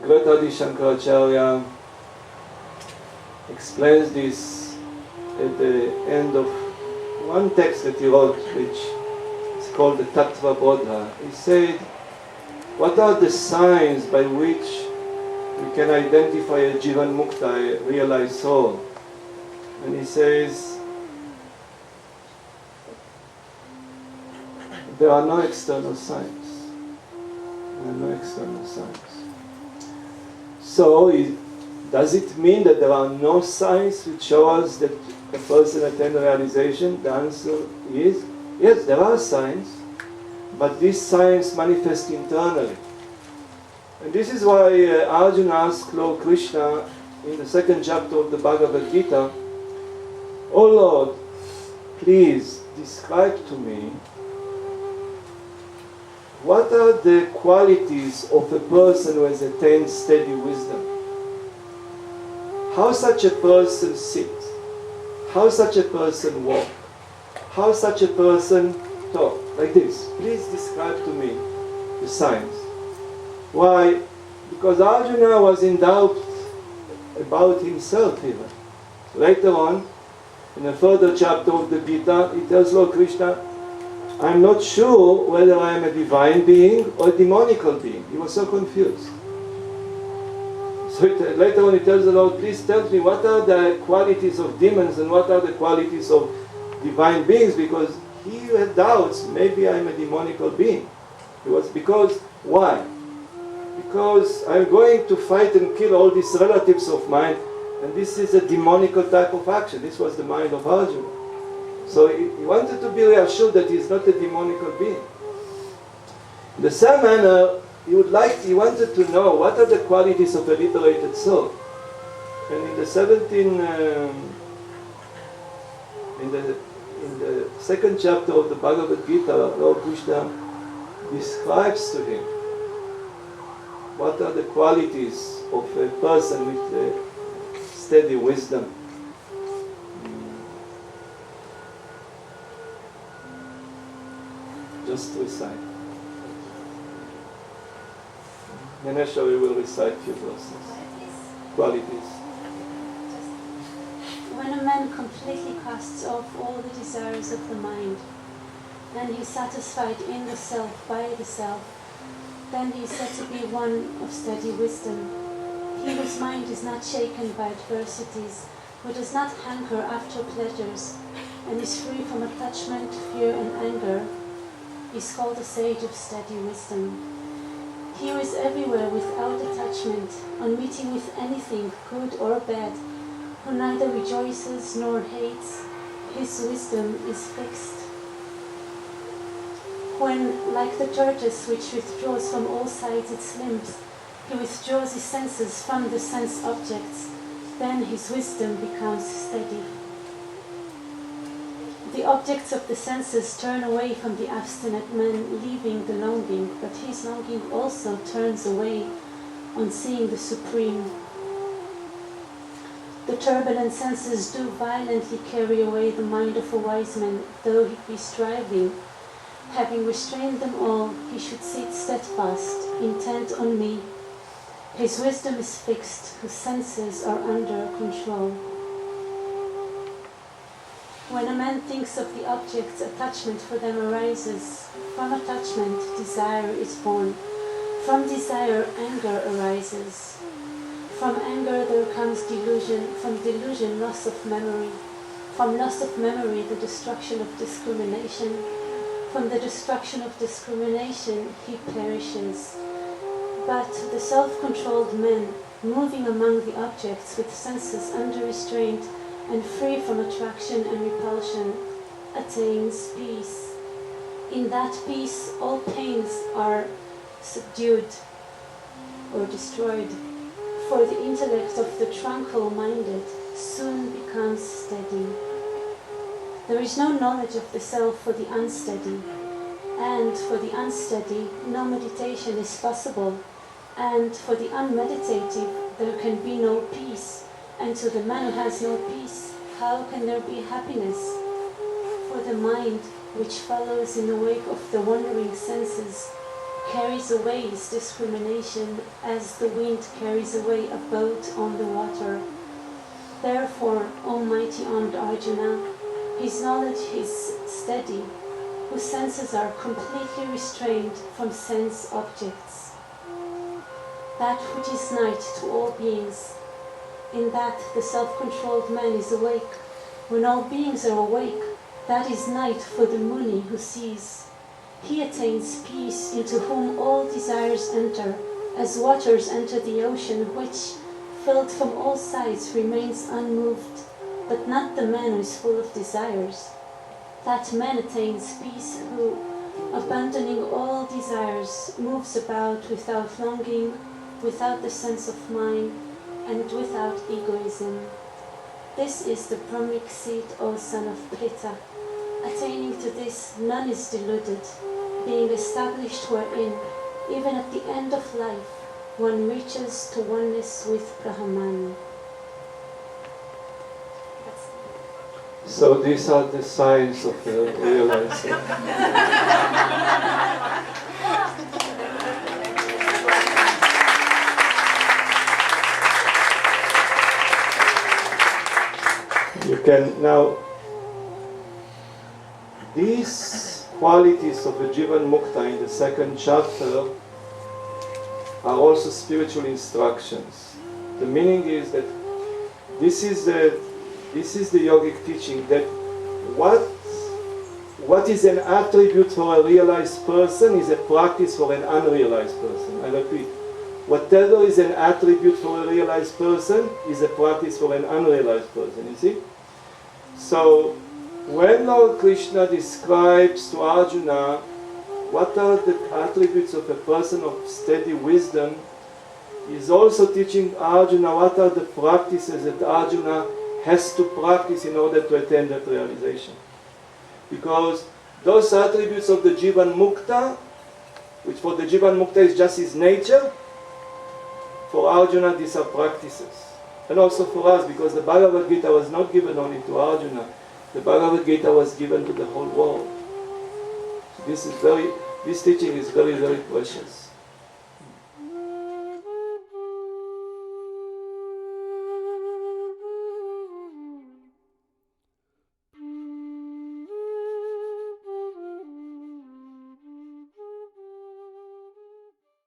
great Adi Shankaracharya explains this at the end of one text that he wrote, which is called the Tattva Bodha. He said, what are the signs by which we can identify a Jivan Mukta, a realized soul? And he says, there are no external signs. There are no external signs. So, does it mean that there are no signs which show us that a person attained realization? The answer is, yes, there are signs, but these signs manifest internally. And this is why Arjuna asked Lord Krishna in the second chapter of the Bhagavad Gita, "Oh Lord, please describe to me what are the qualities of a person who has attained steady wisdom? How such a person sits? How such a person walks? How such a person talks?" Like this. Please describe to me the signs. Why? Because Arjuna was in doubt about himself even. Later on, in a further chapter of the Gita, he tells Lord Krishna, I'm not sure whether I am a divine being or a demonical being. He was so confused. So later on he tells the Lord, please tell me what are the qualities of demons and what are the qualities of divine beings, because he had doubts, maybe I'm a demonical being. It was because, why? Because I'm going to fight and kill all these relatives of mine, and this is a demonical type of action. This was the mind of Arjuna. So he wanted to be reassured that he is not a demonical being. In the same manner, he wanted to know what are the qualities of a liberated soul. And in the second chapter of the Bhagavad Gita, Lord Krishna describes to him what are the qualities of a person with a steady wisdom. Just recite. Ganesha, we will recite few verses. Qualities. When a man completely casts off all the desires of the mind, and he is satisfied in the self, by the self, then he is said to be one of steady wisdom. He whose mind is not shaken by adversities, who does not hanker after pleasures, and is free from attachment, fear, and anger, is called a sage of steady wisdom. He who is everywhere without attachment, on meeting with anything, good or bad, who neither rejoices nor hates, his wisdom is fixed. When, like the tortoise which withdraws from all sides its limbs, he withdraws his senses from the sense objects, then his wisdom becomes steady. The objects of the senses turn away from the abstinent man, leaving the longing, but his longing also turns away on seeing the Supreme. The turbulent senses do violently carry away the mind of a wise man, though he be striving. Having restrained them all, he should sit steadfast, intent on me. His wisdom is fixed, whose senses are under control. When a man thinks of the objects, attachment for them arises. From attachment, desire is born. From desire, anger arises. From anger there comes delusion. From delusion, loss of memory. From loss of memory, the destruction of discrimination. From the destruction of discrimination, he perishes. But the self-controlled man, moving among the objects with senses under restraint, and free from attraction and repulsion, attains peace. In that peace, all pains are subdued or destroyed, for the intellect of the tranquil-minded soon becomes steady. There is no knowledge of the self for the unsteady, and for the unsteady, no meditation is possible, and for the unmeditative, there can be no peace. And to the man who has no peace, how can there be happiness? For the mind, which follows in the wake of the wandering senses, carries away his discrimination as the wind carries away a boat on the water. Therefore, Almighty armed Arjuna, his knowledge is steady, whose senses are completely restrained from sense objects. That which is night to all beings, in that the self-controlled man is awake. When all beings are awake, that is night for the Muni who sees. He attains peace into whom all desires enter, as waters enter the ocean, which, filled from all sides, remains unmoved, but not the man who is full of desires. That man attains peace who, abandoning all desires, moves about without longing, without the sense of mind, and without egoism. This is the Brahmic seed, O son of Pritha. Attaining to this, none is deluded, being established wherein, even at the end of life, one reaches to oneness with Brahman. So these are the signs of the realizing. You can now, these qualities of the Jivan Mukta in the second chapter are also spiritual instructions. The meaning is that this is the yogic teaching, that what is an attribute for a realized person is a practice for an unrealized person. I repeat, whatever is an attribute for a realized person is a practice for an unrealized person, you see? So, when Lord Krishna describes to Arjuna what are the attributes of a person of steady wisdom, he is also teaching Arjuna what are the practices that Arjuna has to practice in order to attain that realization. Because those attributes of the Jivan Mukta, which for the Jivan Mukta is just his nature, for Arjuna these are practices. And also for us, because the Bhagavad Gita was not given only to Arjuna, the Bhagavad Gita was given to the whole world. So this teaching is very, very precious.